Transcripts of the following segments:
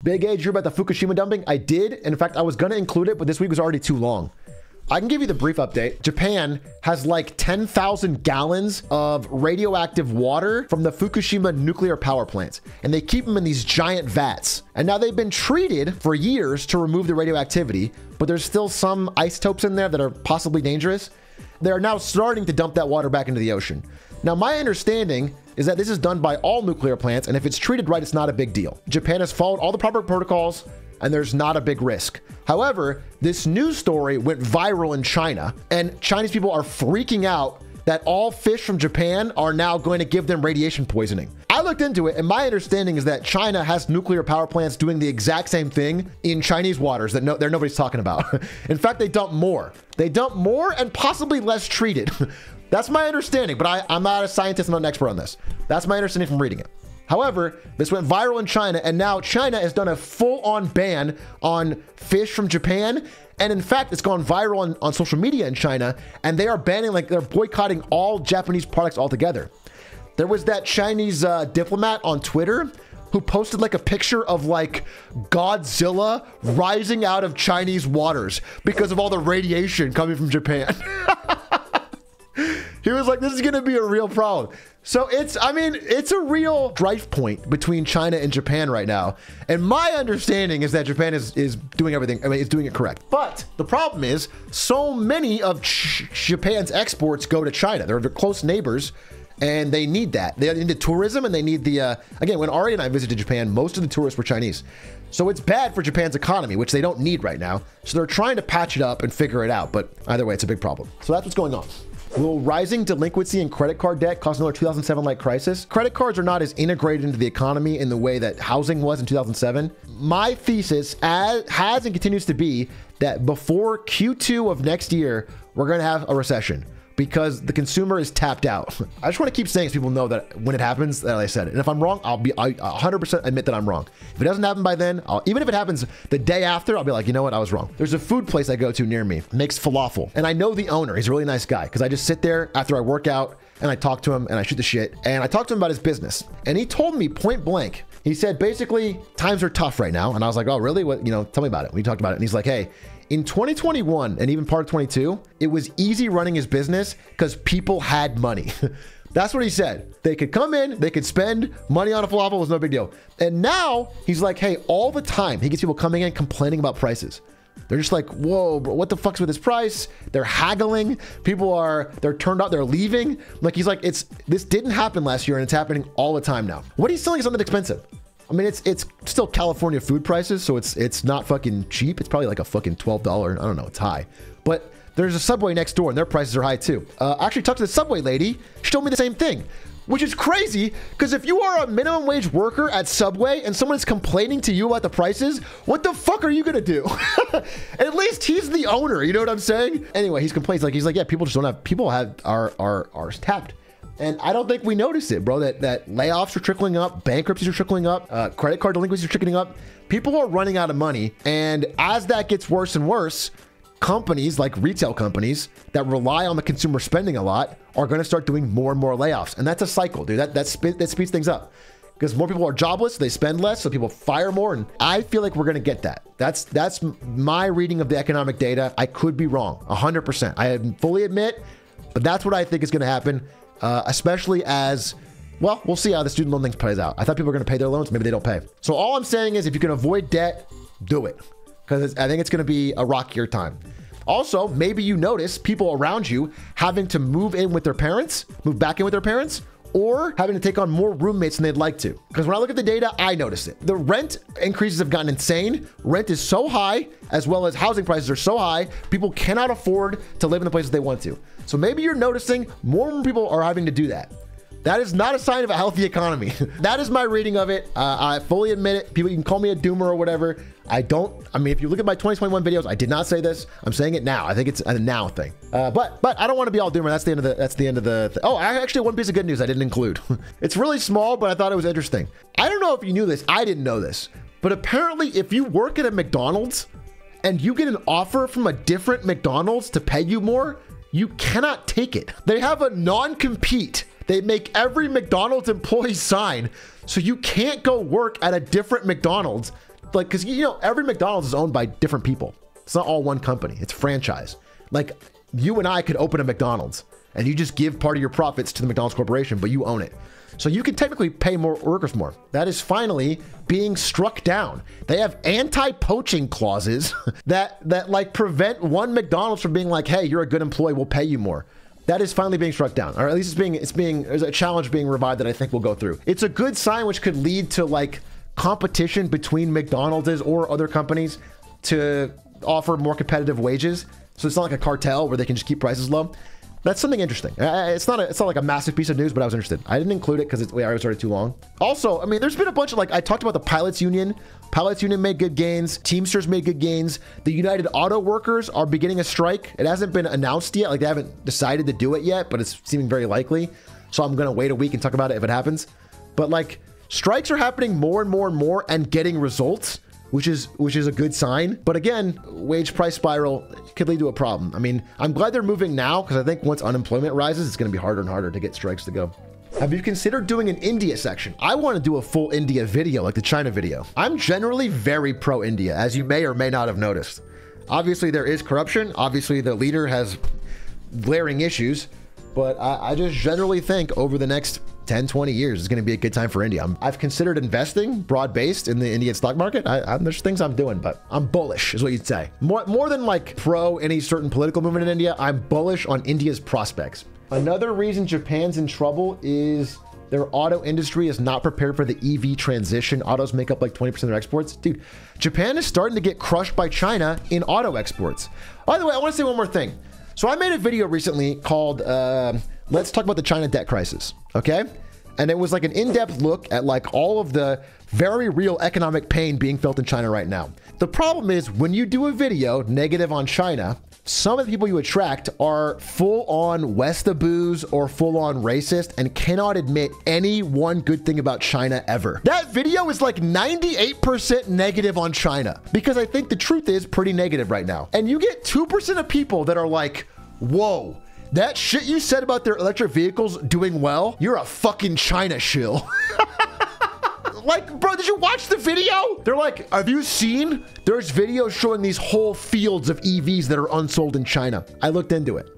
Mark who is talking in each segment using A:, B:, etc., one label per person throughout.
A: Big A, Drew, about the Fukushima dumping? I did. And in fact, I was going to include it, but this week was already too long. I can give you the brief update. Japan has like 10,000 gallons of radioactive water from the Fukushima nuclear power plants, and they keep them in these giant vats. And now they've been treated for years to remove the radioactivity, but there's still some isotopes in there that are possibly dangerous. They're now starting to dump that water back into the ocean. Now, my understanding is that this is done by all nuclear plants, and if it's treated right, it's not a big deal. Japan has followed all the proper protocols, and there's not a big risk. However, this news story went viral in China, and Chinese people are freaking out that all fish from Japan are now going to give them radiation poisoning. I looked into it, and my understanding is that China has nuclear power plants doing the exact same thing in Chinese waters that nobody's talking about. In fact, they dump more. They dump more and possibly less treated. That's my understanding, but I'm not a scientist, I'm not an expert on this. That's my understanding from reading it. However, this went viral in China, and now China has done a full-on ban on fish from Japan. And in fact, it's gone viral on social media in China, and they are banning, like they're boycotting all Japanese products altogether. There was that Chinese diplomat on Twitter who posted like a picture of like Godzilla rising out of Chinese waters because of all the radiation coming from Japan. He was like, this is going to be a real problem. So it's a real strife point between China and Japan right now. And my understanding is that Japan is doing everything. I mean, it's doing it correct. But the problem is so many of Japan's exports go to China. They're close neighbors, and they need that. They need the tourism, and they need the, again, when Ari and I visited Japan, most of the tourists were Chinese. So it's bad for Japan's economy, which they don't need right now. So they're trying to patch it up and figure it out. But either way, it's a big problem. So that's what's going on. Will rising delinquency and credit card debt cause another 2007-like crisis? Credit cards are not as integrated into the economy in the way that housing was in 2007. My thesis has and continues to be that before Q2 of next year, we're going to have a recession because the consumer is tapped out. I just want to keep saying so people know that when it happens, that I said it. And if I'm wrong, I 100% admit that I'm wrong. If it doesn't happen by then, even if it happens the day after, I'll be like, you know what? I was wrong. There's a food place I go to near me, makes falafel. And I know the owner. He's a really nice guy because I just sit there after I work out and I talk to him and I shoot the shit. And I talked to him about his business. And he told me point blank, he said, basically, times are tough right now. And I was like, oh, really? What, tell me about it. We talked about it. And he's like, hey, in 2021 and even part of 22, it was easy running his business because people had money. That's what he said. They could come in, they could spend money on a falafel, was no big deal. And now he's like, hey, all the time he gets people coming in complaining about prices. They're just like, whoa, bro, what the fuck's with this price? They're haggling. They're turned out, they're leaving. Like, he's like, this didn't happen last year and it's happening all the time now. What he's selling is something expensive. I mean, it's still California food prices, so it's not fucking cheap. It's probably like a fucking $12. I don't know. It's high. But there's a Subway next door, and their prices are high too. I actually talked to the Subway lady. She told me the same thing, which is crazy because if you are a minimum wage worker at Subway and someone's complaining to you about the prices, what the fuck are you gonna do? At least he's the owner. You know what I'm saying? Anyway, he's complaining. He's like, yeah, people just don't have. People are tapped. And I don't think we noticed it, bro, that layoffs are trickling up, bankruptcies are trickling up, credit card delinquencies are trickling up. People are running out of money. And as that gets worse and worse, companies like retail companies that rely on the consumer spending a lot are going to start doing more and more layoffs. And that's a cycle, dude. That speeds things up. Because more people are jobless, they spend less, so people fire more. And I feel like we're going to get that. That's my reading of the economic data. I could be wrong, 100%. I fully admit, but that's what I think is going to happen. Especially as, well, we'll see how the student loan thing plays out. I thought people were going to pay their loans. Maybe they don't pay. So all I'm saying is if you can avoid debt, do it. Because I think it's going to be a rockier time. Also, maybe you notice people around you having to move back in with their parents, or having to take on more roommates than they'd like to. Because when I look at the data, I notice it. The rent increases have gotten insane. Rent is so high, as well as housing prices are so high, people cannot afford to live in the places they want to. So maybe you're noticing more and more people are having to do that. That is not a sign of a healthy economy. That is my reading of it. I fully admit it. People, you can call me a doomer or whatever. I mean, if you look at my 2021 videos, I did not say this. I'm saying it now. I think it's a now thing. But I don't want to be all doomer. That's the end of the. Oh, I actually have one piece of good news I didn't include. It's really small, but I thought it was interesting. I don't know if you knew this. I didn't know this. But apparently, if you work at a McDonald's and you get an offer from a different McDonald's to pay you more, you cannot take it. They have a non-compete. They make every McDonald's employee sign, so you can't go work at a different McDonald's like, because, you know, every McDonald's is owned by different people. It's not all one company. It's franchise. Like, you and I could open a McDonald's and you just give part of your profits to the McDonald's Corporation, but you own it. So you can technically pay more workers more. That is finally being struck down. They have anti-poaching clauses that like prevent one McDonald's from being like, hey, you're a good employee, we'll pay you more. That is finally being struck down, or at least there's a challenge being revived that I think will go through. It's a good sign, which could lead to like competition between McDonald's or other companies to offer more competitive wages. So it's not like a cartel where they can just keep prices low. That's something interesting. It's not like a massive piece of news, but I was interested. I didn't include it because I already started too long. Also, I mean, there's been a bunch of, like, I talked about the pilots union. Pilots union made good gains. Teamsters made good gains. The United Auto Workers are beginning a strike. It hasn't been announced yet. Like, they haven't decided to do it yet, but it's seeming very likely. So I'm going to wait a week and talk about it if it happens. But like, strikes are happening more and more and more and getting results, which is a good sign. But again, wage price spiral could lead to a problem. I mean, I'm glad they're moving now because I think once unemployment rises, it's going to be harder and harder to get strikes to go. Have you considered doing an India section? I want to do a full India video, like the China video. I'm generally very pro-India, as you may or may not have noticed. Obviously, there is corruption. Obviously, the leader has glaring issues. But I just generally think over the next 10, 20 years is going to be a good time for India. I've considered investing broad-based in the Indian stock market. There's things I'm doing, but I'm bullish is what you'd say. More than like pro any certain political movement in India, I'm bullish on India's prospects. Another reason Japan's in trouble is their auto industry is not prepared for the EV transition. Autos make up like 20% of their exports. Dude, Japan is starting to get crushed by China in auto exports. By the way, I want to say one more thing. So I made a video recently called Let's Talk About the China Debt Crisis, okay? And it was like an in-depth look at like all of the very real economic pain being felt in China right now. The problem is when you do a video negative on China, some of the people you attract are full-on Westaboos or full-on racist and cannot admit any one good thing about China ever. That video is like 98% negative on China because I think the truth is pretty negative right now. And you get 2% of people that are like, whoa, that shit you said about their electric vehicles doing well, you're a fucking China shill. Like, bro, did you watch the video? They're like, have you seen? There's videos showing these whole fields of EVs that are unsold in China. I looked into it.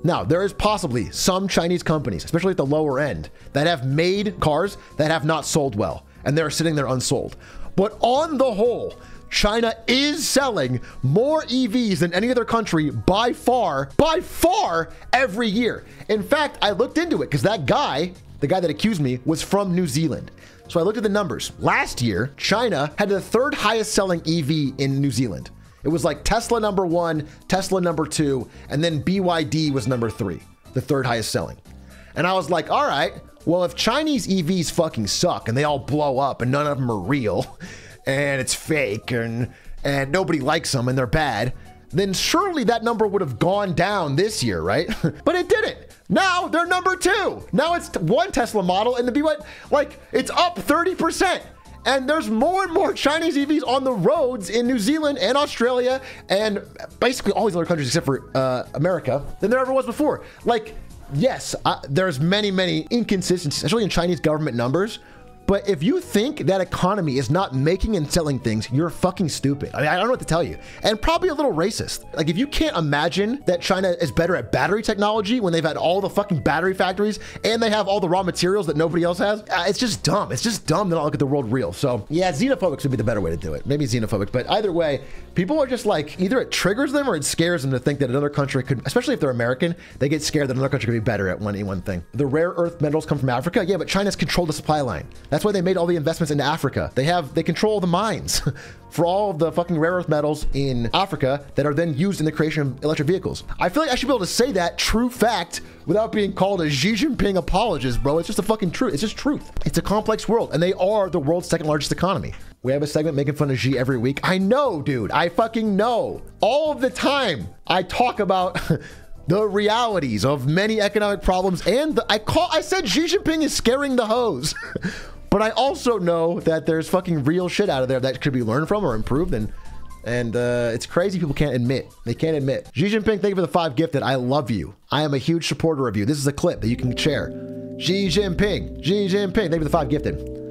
A: Now, there is possibly some Chinese companies, especially at the lower end, that have made cars that have not sold well, and they're sitting there unsold. But on the whole, China is selling more EVs than any other country by far, every year. In fact, I looked into it because that guy, the guy that accused me, was from New Zealand. So I looked at the numbers. Last year, China had the third highest selling EV in New Zealand. It was like Tesla #1, Tesla #2, and then BYD was #3, the third highest selling. And I was like, all right, well, if Chinese EVs fucking suck and they all blow up and none of them are real and it's fake and nobody likes them and they're bad, then surely that number would have gone down this year, right? But it didn't. Now they're #2. Now it's one Tesla model and the BYD, like it's up 30%. And there's more and more Chinese EVs on the roads in New Zealand and Australia and basically all these other countries except for America than there ever was before. Like, yes, there's many inconsistencies, especially in Chinese government numbers. But if you think that economy is not making and selling things, you're fucking stupid. I mean, I don't know what to tell you. And probably a little racist. Like, if you can't imagine that China is better at battery technology when they've had all the fucking battery factories and they have all the raw materials that nobody else has, it's just dumb. It's just dumb to not look at the world real. So yeah, xenophobic would be the better way to do it. Maybe xenophobic, but either way, people are just like, either it triggers them or it scares them to think that another country could, especially if they're American, they get scared that another country could be better at one thing. The rare earth metals come from Africa. Yeah, but China's controlled the supply line. That's why they made all the investments into Africa. They control the mines for all of the fucking rare earth metals in Africa that are then used in the creation of electric vehicles. I feel like I should be able to say that true fact without being called a Xi Jinping apologist, bro. It's just a fucking truth. It's just truth. It's a complex world, and they are the world's second largest economy. We have a segment making fun of Xi every week. I know, dude. I fucking know. All of the time, I talk about the realities of many economic problems, and I said Xi Jinping is scaring the hoes. But I also know that there's fucking real shit out of there that could be learned from or improved, and it's crazy people can't admit. They can't admit. Xi Jinping, thank you for the 5 gifted. I love you. I am a huge supporter of you. This is a clip that you can share. Xi Jinping, thank you for the 5 gifted.